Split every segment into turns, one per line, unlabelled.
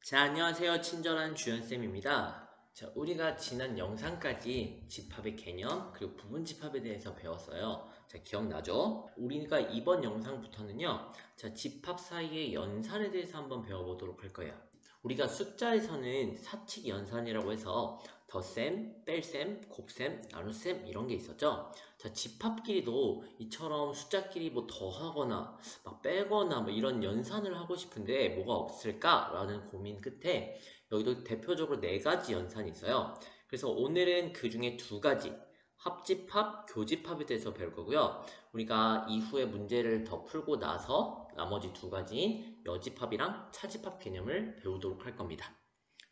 자, 안녕하세요. 친절한 주연쌤입니다. 자, 우리가 지난 영상까지 집합의 개념, 그리고 부분 집합에 대해서 배웠어요. 자, 기억나죠? 우리가 이번 영상부터는요, 자, 집합 사이의 연산에 대해서 한번 배워보도록 할 거예요. 우리가 숫자에서는 사칙 연산이라고 해서 덧셈, 뺄셈, 곱셈, 나눗셈 이런 게 있었죠. 자, 집합끼리도 이처럼 숫자끼리 뭐 더하거나 막 빼거나 뭐 이런 연산을 하고 싶은데 뭐가 없을까라는 고민 끝에 여기도 대표적으로 네 가지 연산이 있어요. 그래서 오늘은 그 중에 두 가지 합집합, 교집합에 대해서 배울 거고요. 우리가 이후에 문제를 더 풀고 나서 나머지 두 가지인 여집합이랑 차집합 개념을 배우도록 할 겁니다.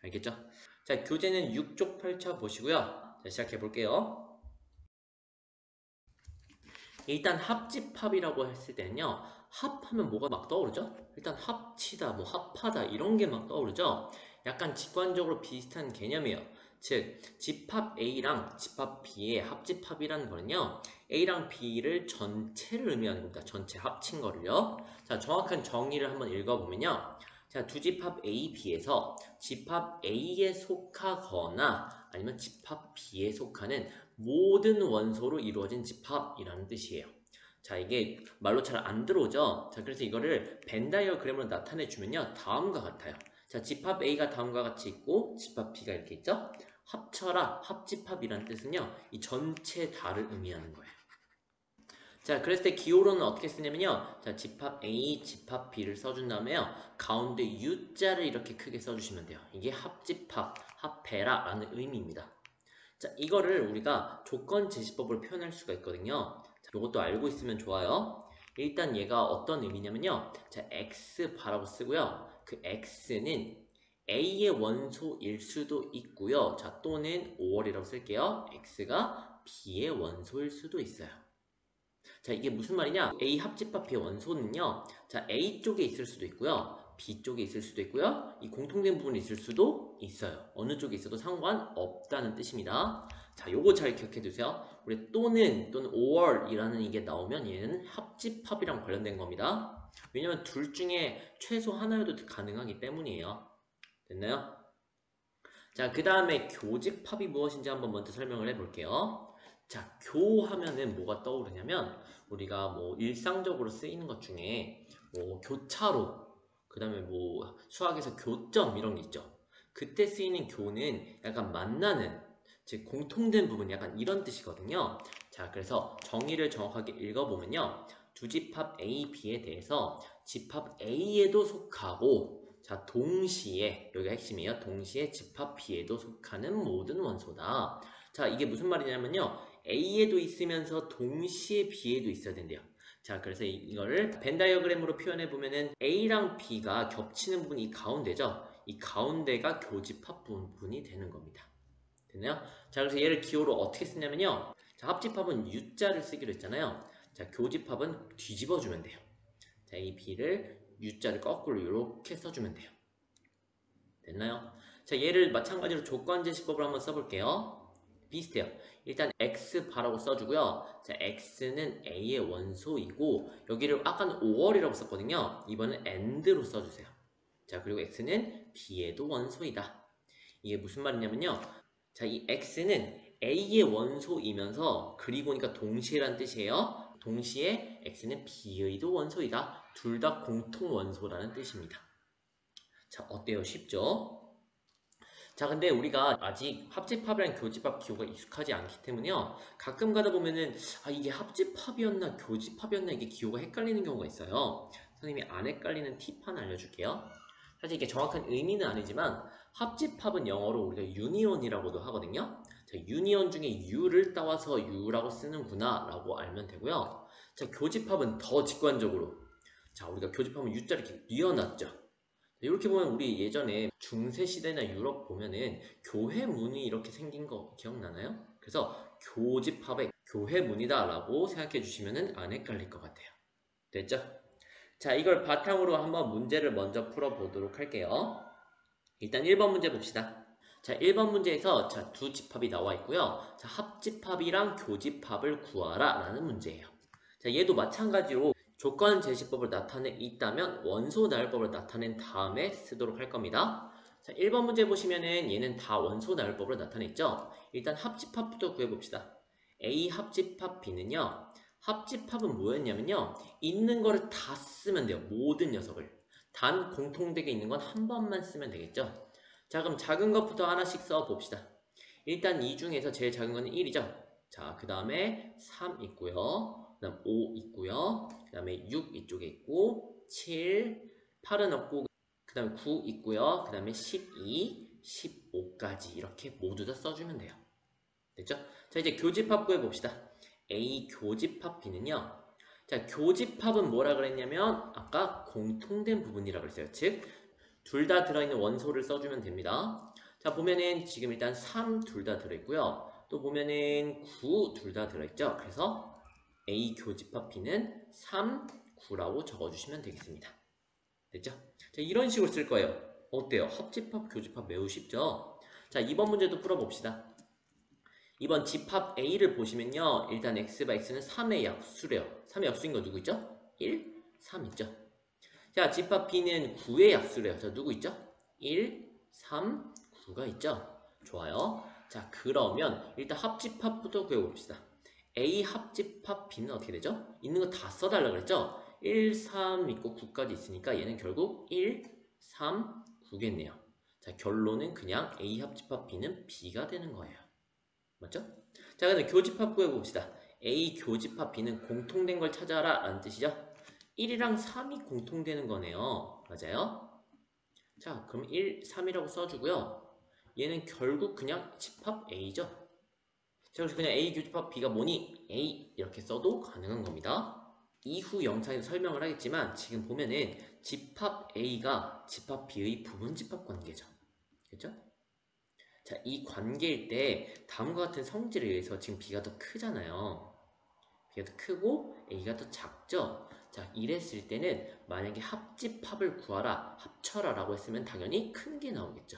알겠죠? 자, 교재는 6쪽 펼쳐 보시고요. 자, 시작해 볼게요. 일단 합집합이라고 했을 때는요, 합하면 뭐가 막 떠오르죠? 일단 합치다, 뭐 합하다 이런 게 막 떠오르죠? 약간 직관적으로 비슷한 개념이에요. 즉, 집합 A랑 집합 B의 합집합이라는 거는요, A랑 B를 전체를 의미하는 겁니다. 전체 합친 거를요. 자, 정확한 정의를 한번 읽어보면요. 자, 두 집합 A, B에서 집합 A에 속하거나 아니면 집합 B에 속하는 모든 원소로 이루어진 집합이라는 뜻이에요. 자, 이게 말로 잘 안 들어오죠? 자, 그래서 이거를 벤 다이어그램으로 나타내 주면요, 다음과 같아요. 자, 집합 A가 다음과 같이 있고 집합 B가 이렇게 있죠? 합쳐라, 합집합이라는 뜻은요, 이 전체 다를 의미하는 거예요. 자, 그랬을 때 기호로는 어떻게 쓰냐면요, 자, 집합 A, 집합 B를 써준 다음에요, 가운데 U자를 이렇게 크게 써주시면 돼요. 이게 합집합, 합해라 라는 의미입니다. 자, 이거를 우리가 조건 제시법으로 표현할 수가 있거든요. 자, 이것도 알고 있으면 좋아요. 일단 얘가 어떤 의미냐면요. 자, x바라고 쓰고요. 그 x는 a의 원소일 수도 있고요. 자, 또는 5월이라고 쓸게요. x가 b의 원소일 수도 있어요. 자, 이게 무슨 말이냐? A 합집합 B의 원소는요. 자, A 쪽에 있을 수도 있고요. B 쪽에 있을 수도 있고요. 이 공통된 부분이 있을 수도 있어요. 어느 쪽에 있어도 상관없다는 뜻입니다. 자, 요거 잘 기억해 두세요. 우리 또는 5월이라는 이게 나오면 얘는 합집합이랑 관련된 겁니다. 왜냐면 둘 중에 최소 하나여도 가능하기 때문이에요. 됐나요? 자, 그 다음에 교집합이 무엇인지 한번 먼저 설명을 해볼게요. 자, 교하면은 뭐가 떠오르냐면 우리가 뭐 일상적으로 쓰이는 것 중에 뭐 교차로, 그 다음에 뭐 수학에서 교점 이런 게 있죠. 그때 쓰이는 교는 약간 만나는, 즉 공통된 부분 약간 이런 뜻이거든요. 자, 그래서 정의를 정확하게 읽어보면요. 두 집합 A, B에 대해서 집합 A에도 속하고, 자, 동시에, 여기가 핵심이에요. 동시에 집합 B에도 속하는 모든 원소다. 자, 이게 무슨 말이냐면요. A에도 있으면서 동시에 B에도 있어야 된대요. 자, 그래서 이거를 벤 다이어그램으로 표현해 보면은 A랑 B가 겹치는 부분이 이 가운데죠. 이 가운데가 교집합 부분이 되는 겁니다. 됐나요? 자, 그래서 얘를 기호로 어떻게 쓰냐면요. 자, 합집합은 U자를 쓰기로 했잖아요. 자, 교집합은 뒤집어 주면 돼요. 자, 이 B를 U자를 거꾸로 이렇게 써주면 돼요. 됐나요? 자, 얘를 마찬가지로 조건제시법을 한번 써볼게요. 비슷해요. 일단 x바라고 써주고요. 자, x는 a의 원소이고 여기를 아까는 5월이라고 썼거든요. 이번엔 and로 써주세요. 자, 그리고 x는 b에도 원소이다. 이게 무슨 말이냐면요. 자, 이 x는 a의 원소이면서 그리고니까 동시에란 뜻이에요. 동시에 x는 b의도 원소이다. 둘 다 공통 원소라는 뜻입니다. 자, 어때요? 쉽죠? 자, 근데 우리가 아직 합집합이랑 교집합 기호가 익숙하지 않기 때문에요. 가끔 가다 보면은, 아, 이게 합집합이었나, 교집합이었나, 이게 기호가 헷갈리는 경우가 있어요. 선생님이 안 헷갈리는 팁 하나 알려줄게요. 사실 이게 정확한 의미는 아니지만, 합집합은 영어로 우리가 유니온이라고도 하거든요. 자, 유니온 중에 U를 따와서 U라고 쓰는구나, 라고 알면 되고요. 자, 교집합은 더 직관적으로. 자, 우리가 교집합은 U자를 이렇게 뉘어놨죠. 이렇게 보면 우리 예전에 중세시대나 유럽 보면은 교회문이 이렇게 생긴 거 기억나나요? 그래서 교집합의 교회문이다 라고 생각해 주시면 안 헷갈릴 것 같아요. 됐죠? 자, 이걸 바탕으로 한번 문제를 먼저 풀어보도록 할게요. 일단 1번 문제 봅시다. 자, 1번 문제에서 자, 두 집합이 나와 있고요. 자, 합집합이랑 교집합을 구하라 라는 문제예요. 자, 얘도 마찬가지로 조건 제시법을 나타내 있다면 원소 나열법을 나타낸 다음에 쓰도록 할 겁니다. 자, 1번 문제 보시면은 얘는 다 원소 나열법으로 나타냈죠? 일단 합집합부터 구해봅시다. A 합집합 B는요. 합집합은 뭐였냐면요. 있는 거를 다 쓰면 돼요. 모든 녀석을. 단 공통되게 있는 건 한 번만 쓰면 되겠죠? 자, 그럼 작은 것부터 하나씩 써봅시다. 일단 이 중에서 제일 작은 거는 1이죠? 자, 그 다음에 3 있고요. 그 다음 5 있고요. 그 다음에 6 이쪽에 있고 7, 8은 없고 그 다음에 9 있고요. 그 다음에 12, 15까지 이렇게 모두 다 써주면 돼요. 됐죠? 자, 이제 교집합 구해봅시다. A 교집합 B는요. 자, 교집합은 뭐라 그랬냐면 아까 공통된 부분이라 그랬어요. 즉, 둘 다 들어있는 원소를 써주면 됩니다. 자, 보면은 지금 일단 3 둘 다 들어있고요. 또 보면은 9 둘 다 들어있죠. 그래서 A 교집합 B는 3, 9라고 적어주시면 되겠습니다. 됐죠? 자, 이런 식으로 쓸 거예요. 어때요? 합집합, 교집합 매우 쉽죠? 자, 이번 문제도 풀어봅시다. 이번 집합 A를 보시면요. 일단 X바 X는 3의 약수래요. 3의 약수인 거 누구 있죠? 1, 3 있죠? 자, 집합 B는 9의 약수래요. 자, 누구 있죠? 1, 3, 9가 있죠? 좋아요. 자, 그러면 일단 합집합부터 구해봅시다. A 합집합 B는 어떻게 되죠? 있는 거 다 써달라 그랬죠? 1, 3 있고 9까지 있으니까 얘는 결국 1, 3, 9겠네요. 자, 결론은 그냥 A 합집합 B는 B가 되는 거예요. 맞죠? 자, 그럼 교집합 구해봅시다. A 교집합 B는 공통된 걸 찾아라 라는 뜻이죠? 1이랑 3이 공통되는 거네요. 맞아요? 자, 그럼 1, 3이라고 써주고요. 얘는 결국 그냥 집합 A죠. 자, 그래서 그냥 A 교집합 B가 뭐니? A 이렇게 써도 가능한 겁니다. 이후 영상에서 설명을 하겠지만 지금 보면은 집합 A가 집합 B의 부분집합 관계죠. 그렇죠? 자, 이 관계일 때 다음과 같은 성질에 의해서 지금 B가 더 크잖아요. B가 더 크고 A가 더 작죠? 자, 이랬을 때는 만약에 합집합을 구하라, 합쳐라 라고 했으면 당연히 큰 게 나오겠죠.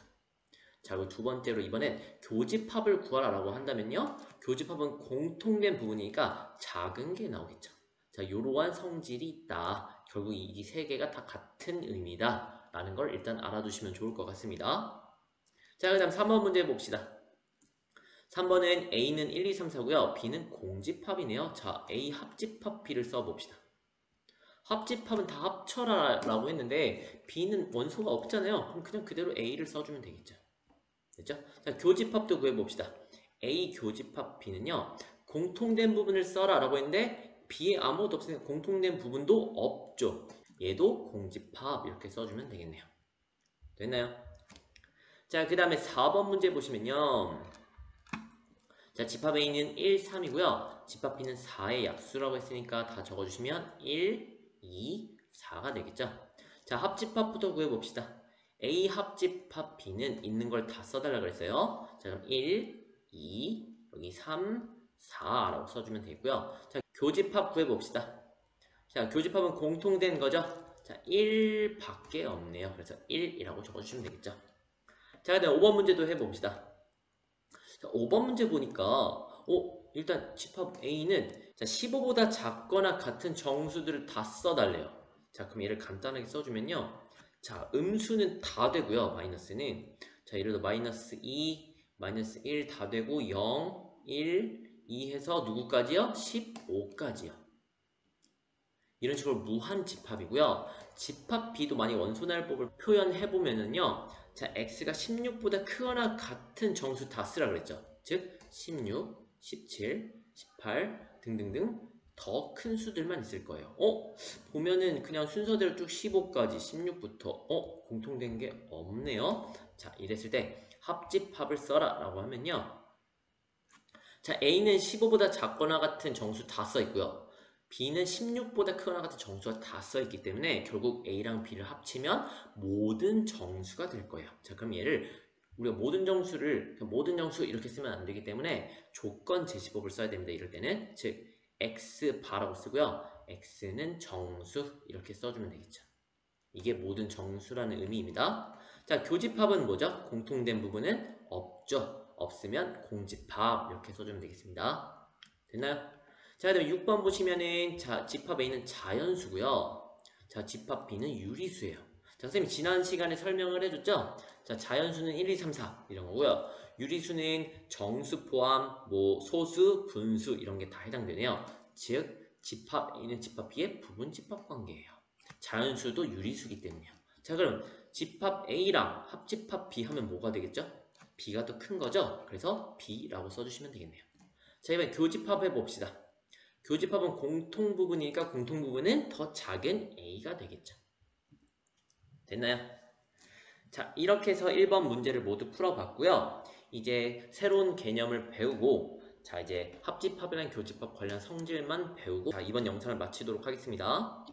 자, 그리고 두 번째로 이번엔 교집합을 구하라 라고 한다면요. 교집합은 공통된 부분이니까 작은 게 나오겠죠. 자, 이러한 성질이 있다. 결국 이 세 개가 다 같은 의미다 라는 걸 일단 알아두시면 좋을 것 같습니다. 자, 그 다음 3번 문제 봅시다. 3번은 A는 1, 2, 3, 4고요. B는 공집합이네요. 자, A 합집합 B를 써봅시다. 합집합은 다 합쳐라 라고 했는데 B는 원소가 없잖아요. 그럼 그냥 그대로 A를 써주면 되겠죠. 됐죠? 자, 교집합도 구해봅시다. A 교집합 B는요. 공통된 부분을 써라 라고 했는데 B에 아무것도 없으니까 공통된 부분도 없죠. 얘도 공집합 이렇게 써주면 되겠네요. 됐나요? 자, 그 다음에 4번 문제 보시면요. 자, 집합 A는 1, 3이고요. 집합 B는 4의 약수라고 했으니까 다 적어주시면 1, 2, 4가 되겠죠. 자, 합집합부터 구해봅시다. A 합집합 B는 있는 걸 다 써달라 그랬어요. 자, 그럼 1, 2, 여기 3, 4라고 써주면 되고요. 자, 교집합 구해봅시다. 자, 교집합은 공통된 거죠. 자, 1밖에 없네요. 그래서 1이라고 적어주시면 되겠죠. 자, 그다음 5번 문제도 해봅시다. 자, 5번 문제 보니까 일단 집합 A는 자, 15보다 작거나 같은 정수들을 다 써달래요. 자, 그럼 얘를 간단하게 써주면요. 자, 음수는 다 되고요. 마이너스는 자, 예를 들어 마이너스 2, 마이너스 1 다 되고 0, 1, 2 해서 누구까지요? 15까지요. 이런 식으로 무한 집합이고요. 집합 B도 만약 원소나열법을 표현해보면은요. 자, x가 16보다 크거나 같은 정수 다 쓰라 그랬죠. 즉, 16, 17, 18 등등등 더 큰 수들만 있을 거예요. 보면은 그냥 순서대로 쭉 15까지 16부터 공통된 게 없네요. 자, 이랬을 때 합집합을 써라 라고 하면요. 자, A는 15보다 작거나 같은 정수 다 써 있고요. B는 16보다 크거나 같은 정수가 다 써있기 때문에 결국 A랑 B를 합치면 모든 정수가 될 거예요. 자, 그럼 얘를 우리가 모든 정수 이렇게 쓰면 안 되기 때문에 조건 제시법을 써야 됩니다. 이럴 때는 즉 X바라고 쓰고요. X는 정수 이렇게 써주면 되겠죠. 이게 모든 정수라는 의미입니다. 자, 교집합은 뭐죠? 공통된 부분은 없죠. 없으면 공집합 이렇게 써주면 되겠습니다. 됐나요? 자, 그다음 6번 보시면은 자, 집합 A는 자연수고요. 자, 집합 B는 유리수예요. 자, 선생님이 지난 시간에 설명을 해줬죠? 자, 자연수는 1, 2, 3, 4 이런 거고요. 유리수는 정수 포함, 뭐 소수, 분수 이런 게 다 해당되네요. 즉 집합 A는 집합 B의 부분 집합 관계예요. 자연수도 유리수기 때문이에요. 자, 그럼 집합 A랑 합집합 B 하면 뭐가 되겠죠? B가 더 큰 거죠? 그래서 B라고 써주시면 되겠네요. 자, 이번엔 교집합 해봅시다. 교집합은 공통부분이니까 공통부분은 더 작은 A가 되겠죠. 됐나요? 자, 이렇게 해서 1번 문제를 모두 풀어봤고요. 이제 새로운 개념을 배우고 자, 이제 합집합이랑 교집합 관련 성질만 배우고 자, 이번 영상을 마치도록 하겠습니다.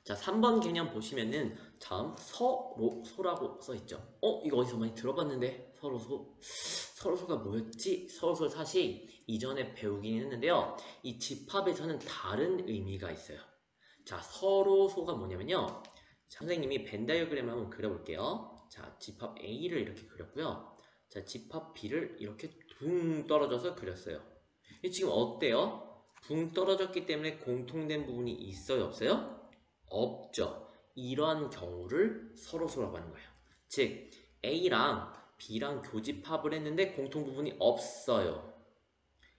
자, 3번 개념 보시면은 다음 서로소라고 써있죠. 이거 어디서 많이 들어봤는데? 서로소? 서로소가 뭐였지? 서로소 사실 이전에 배우긴 했는데요. 이 집합에서는 다른 의미가 있어요. 자, 서로소가 뭐냐면요. 자, 선생님이 벤 다이어그램을 한번 그려볼게요. 자, 집합 A를 이렇게 그렸고요. 자, 집합 B를 이렇게 둥 떨어져서 그렸어요. 지금 어때요? 붕 떨어졌기 때문에 공통된 부분이 있어요? 없어요? 없죠. 이러한 경우를 서로소라고 하는 거예요. 즉 A랑 B랑 교집합을 했는데 공통 부분이 없어요.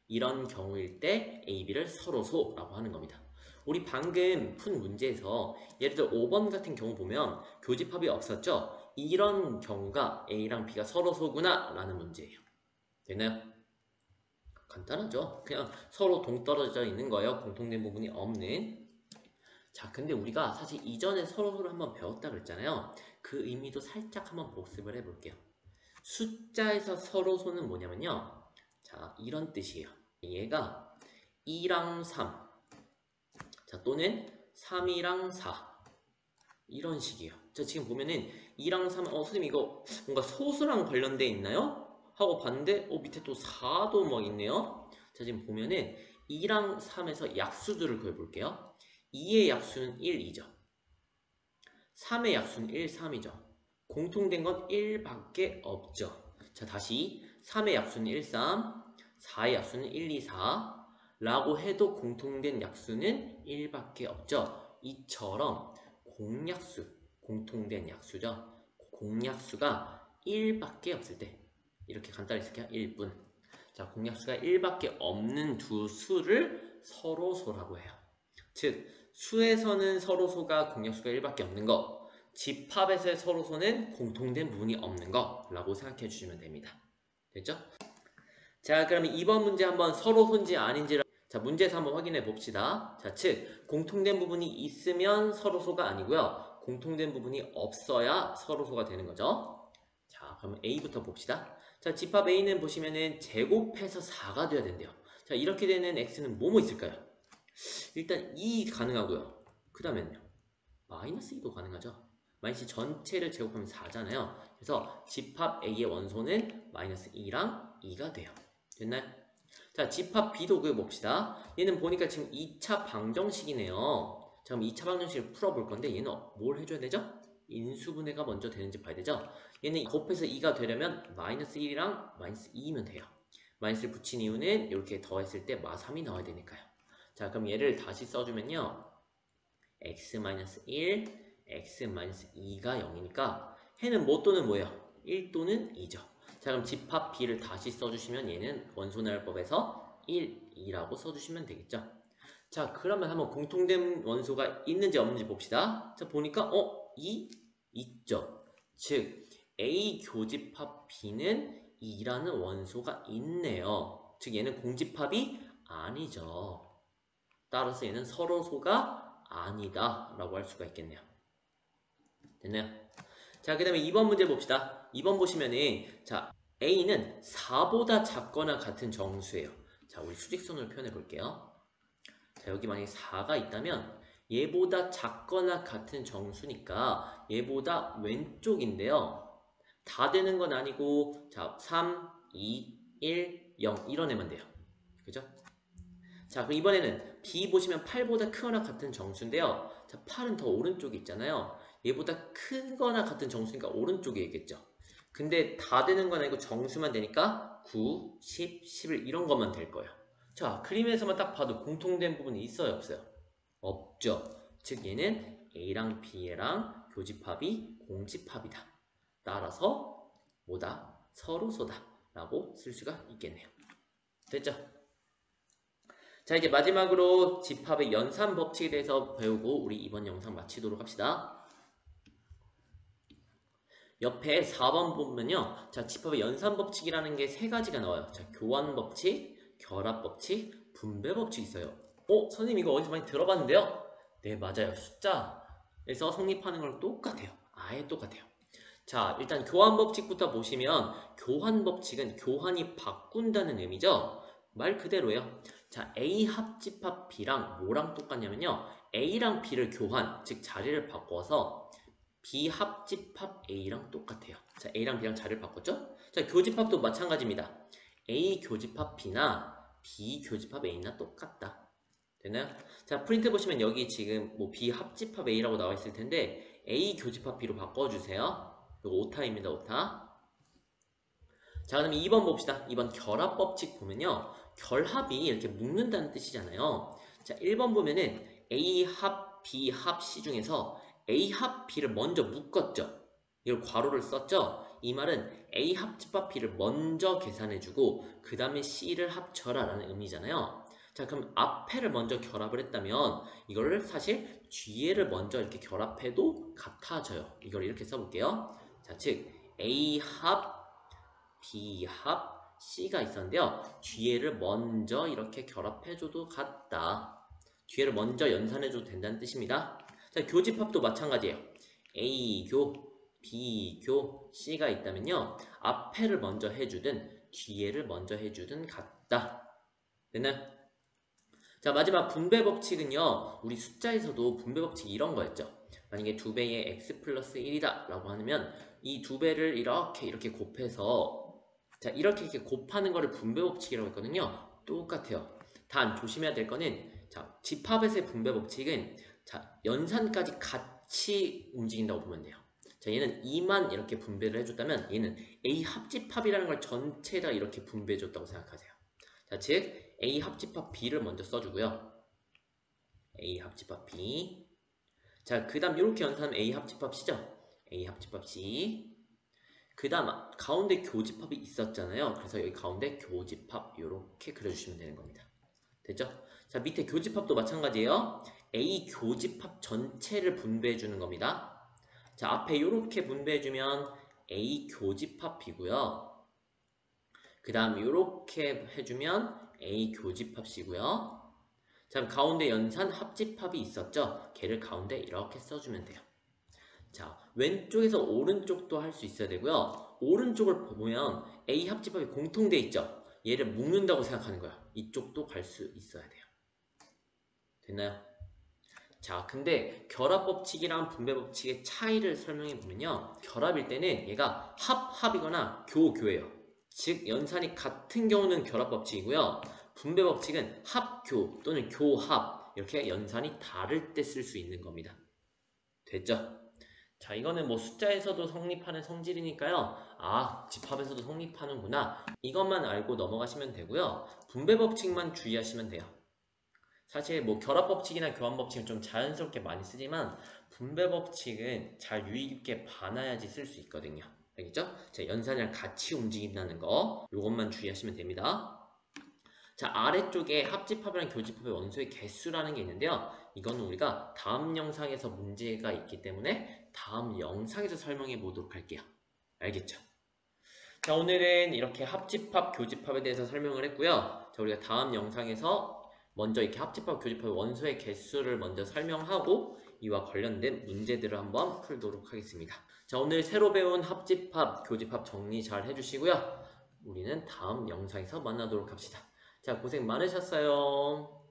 이런 경우일 때 A, B를 서로소라고 하는 겁니다. 우리 방금 푼 문제에서 예를 들어 5번 같은 경우 보면 교집합이 없었죠? 이런 경우가 A랑 B가 서로소구나 라는 문제예요. 됐나요? 간단하죠? 그냥 서로 동떨어져 있는 거예요. 공통된 부분이 없는. 자, 근데 우리가 사실 이전에 서로소를 한번 배웠다 그랬잖아요. 그 의미도 살짝 한번 복습을 해볼게요. 숫자에서 서로소는 뭐냐면요. 자, 이런 뜻이에요. 얘가 2랑 3, 자, 또는 3이랑 4 이런 식이에요. 자, 지금 보면은 2랑 3, 선생님 이거 뭔가 소수랑 관련돼 있나요? 하고 봤는데 밑에 또 4도 뭐 있네요. 자, 지금 보면은 2랑 3에서 약수들을 구해볼게요. 2의 약수는 1, 2죠. 3의 약수는 1, 3이죠. 공통된 건 1밖에 없죠. 자, 다시 3의 약수는 1, 3, 4의 약수는 1, 2, 4 라고 해도 공통된 약수는 1밖에 없죠. 이처럼 공약수, 공통된 약수죠. 공약수가 1밖에 없을 때 이렇게 간단히 쓸게요. 1뿐. 자, 공약수가 1밖에 없는 두 수를 서로소라고 해요. 즉 수에서는 서로소가 공약수가 1밖에 없는 거, 집합에서의 서로소는 공통된 부분이 없는 거라고 생각해 주시면 됩니다. 됐죠? 자, 그러면 이번 문제 한번 서로소인지 아닌지를 자, 문제에서 한번 확인해 봅시다. 자, 즉 공통된 부분이 있으면 서로소가 아니고요. 공통된 부분이 없어야 서로소가 되는 거죠. 자, 그럼 A부터 봅시다. 자, 집합 A는 보시면은 제곱해서 4가 돼야 된대요. 자, 이렇게 되는 X는 뭐뭐 있을까요? 일단 2 가능하고요. 그 다음에는요. 마이너스 2도 가능하죠. 마이너스 전체를 제곱하면 4잖아요. 그래서 집합 A의 원소는 마이너스 2랑 2가 돼요. 됐나요? 자, 집합 B도 구해봅시다. 얘는 보니까 지금 2차 방정식이네요. 자, 그럼 2차 방정식을 풀어볼 건데 얘는 뭘 해줘야 되죠? 인수분해가 먼저 되는지 봐야 되죠? 얘는 곱해서 2가 되려면 마이너스 1이랑 마이너스 2이면 돼요. 마이너스를 붙인 이유는 이렇게 더했을 때 마3이 나와야 되니까요. 자, 그럼 얘를 다시 써주면요. x-1, x-2가 0이니까 해는 뭐 또는 뭐예요? 1 또는 2죠. 자, 그럼 집합 B를 다시 써주시면 얘는 원소나열법에서 1, 2라고 써주시면 되겠죠. 자, 그러면 한번 공통된 원소가 있는지 없는지 봅시다. 자, 보니까 2 있죠. 즉 A 교집합 B는 2라는 원소가 있네요. 즉 얘는 공집합이 아니죠. 따라서 얘는 서로소가 아니다 라고 할 수가 있겠네요. 됐나요? 자, 그 다음에 2번 문제 봅시다. 2번 보시면은 자, A는 4보다 작거나 같은 정수예요. 자, 우리 수직선으로 표현해 볼게요. 자, 여기 만약에 4가 있다면 얘보다 작거나 같은 정수니까 얘보다 왼쪽인데요. 다 되는 건 아니고 자, 3, 2, 1, 0 이런 애만 돼요. 그죠? 자, 그럼 이번에는 B 보시면 8보다 크거나 같은 정수인데요. 자, 8은 더 오른쪽에 있잖아요. 얘보다 크거나 같은 정수니까 오른쪽에 있겠죠. 근데 다 되는 건 아니고 정수만 되니까 9, 10, 11 이런 것만 될 거예요. 자, 그림에서만 딱 봐도 공통된 부분이 있어요, 없어요? 없죠. 즉 얘는 A랑 B랑 교집합이 공집합이다 따라서 뭐다? 서로소다 라고 쓸 수가 있겠네요. 됐죠? 자, 이제 마지막으로 집합의 연산 법칙에 대해서 배우고 우리 이번 영상 마치도록 합시다. 옆에 4번 보면요. 자, 집합의 연산 법칙이라는 게 세 가지가 나와요. 자, 교환 법칙, 결합 법칙, 분배 법칙이 있어요. 선생님 이거 어디서 많이 들어봤는데요? 네, 맞아요. 숫자에서 성립하는 거랑 똑같아요. 아예 똑같아요. 자, 일단 교환 법칙부터 보시면 교환 법칙은 교환이 바꾼다는 의미죠. 말 그대로예요. 자, A 합집합 B랑 뭐랑 똑같냐면요. A랑 B를 교환, 즉 자리를 바꿔서 B 합집합 A랑 똑같아요. 자, A랑 B랑 자리를 바꿨죠? 자, 교집합도 마찬가지입니다. A 교집합 B나 B 교집합 A나 똑같다. 되나요? 자, 프린트 보시면 여기 지금 뭐 B 합집합 A라고 나와 있을 텐데 A 교집합 B로 바꿔주세요. 이거 오타입니다, 오타. 자, 그럼 2번 봅시다. 2번 결합 법칙 보면요. 결합이 이렇게 묶는다는 뜻이잖아요. 자, 1번 보면은 A 합 B 합 C 중에서 A 합 B를 먼저 묶었죠. 이걸 괄호를 썼죠. 이 말은 A 합집합 B를 먼저 계산해주고 그 다음에 C를 합쳐라 라는 의미잖아요. 자, 그럼 앞에를 먼저 결합을 했다면 이거를 사실 뒤에를 먼저 이렇게 결합해도 같아져요. 이걸 이렇게 써볼게요. 자, 즉 A 합 B 합 C가 있었는데요. 뒤에를 먼저 이렇게 결합해줘도 같다. 뒤에를 먼저 연산해줘도 된다는 뜻입니다. 자, 교집합도 마찬가지예요. A교, B교, C가 있다면요. 앞에를 먼저 해주든 뒤에를 먼저 해주든 같다. 됐나요? 자, 마지막 분배 법칙은요. 우리 숫자에서도 분배 법칙이 이런 거였죠. 만약에 2배의 x 플러스 1이다 라고 하면 이 2배를 이렇게 곱해서 자, 이렇게 곱하는 거를 분배 법칙이라고 했거든요. 똑같아요. 단 조심해야 될 거는 자, 집합에서의 분배 법칙은 자, 연산까지 같이 움직인다고 보면 돼요. 자, 얘는 2만 이렇게 분배를 해줬다면 얘는 A 합집합이라는 걸 전체에다 이렇게 분배해줬다고 생각하세요. 자, 즉 A 합집합 B를 먼저 써주고요. A 합집합 B. 자, 그 다음 이렇게 연산하면 A 합집합 C죠. A 합집합 C. 그 다음 가운데 교집합이 있었잖아요. 그래서 여기 가운데 교집합 이렇게 그려주시면 되는 겁니다. 됐죠? 자, 밑에 교집합도 마찬가지예요. A 교집합 전체를 분배해 주는 겁니다. 자, 앞에 이렇게 분배해 주면 A 교집합 B고요. 그 다음 이렇게 해주면 A 교집합 C고요. 자, 가운데 연산 합집합이 있었죠? 걔를 가운데 이렇게 써주면 돼요. 자, 왼쪽에서 오른쪽도 할 수 있어야 되고요. 오른쪽을 보면 A 합집합이 공통돼 있죠? 얘를 묶는다고 생각하는 거야. 이쪽도 갈 수 있어야 돼요. 됐나요? 자, 근데 결합 법칙이랑 분배 법칙의 차이를 설명해 보면요. 결합일 때는 얘가 합이거나 교예요. 즉 연산이 같은 경우는 결합 법칙이고요. 분배 법칙은 합교 또는 교합 이렇게 연산이 다를 때 쓸 수 있는 겁니다. 됐죠? 자, 이거는 뭐 숫자에서도 성립하는 성질이니까요. 아, 집합에서도 성립하는구나. 이것만 알고 넘어가시면 되고요. 분배 법칙만 주의하시면 돼요. 사실 뭐 결합 법칙이나 교환 법칙은 좀 자연스럽게 많이 쓰지만 분배 법칙은 잘 유의 깊게 봐놔야지 쓸 수 있거든요. 알겠죠? 자, 연산이랑 같이 움직인다는 거 이것만 주의하시면 됩니다. 자, 아래쪽에 합집합이랑 교집합의 원소의 개수라는 게 있는데요. 이거는 우리가 다음 영상에서 문제가 있기 때문에 다음 영상에서 설명해 보도록 할게요. 알겠죠? 자, 오늘은 이렇게 합집합, 교집합에 대해서 설명을 했고요. 자, 우리가 다음 영상에서 먼저 이렇게 합집합, 교집합의 원소의 개수를 먼저 설명하고 이와 관련된 문제들을 한번 풀도록 하겠습니다. 자, 오늘 새로 배운 합집합, 교집합 정리 잘 해주시고요. 우리는 다음 영상에서 만나도록 합시다. 자, 고생 많으셨어요.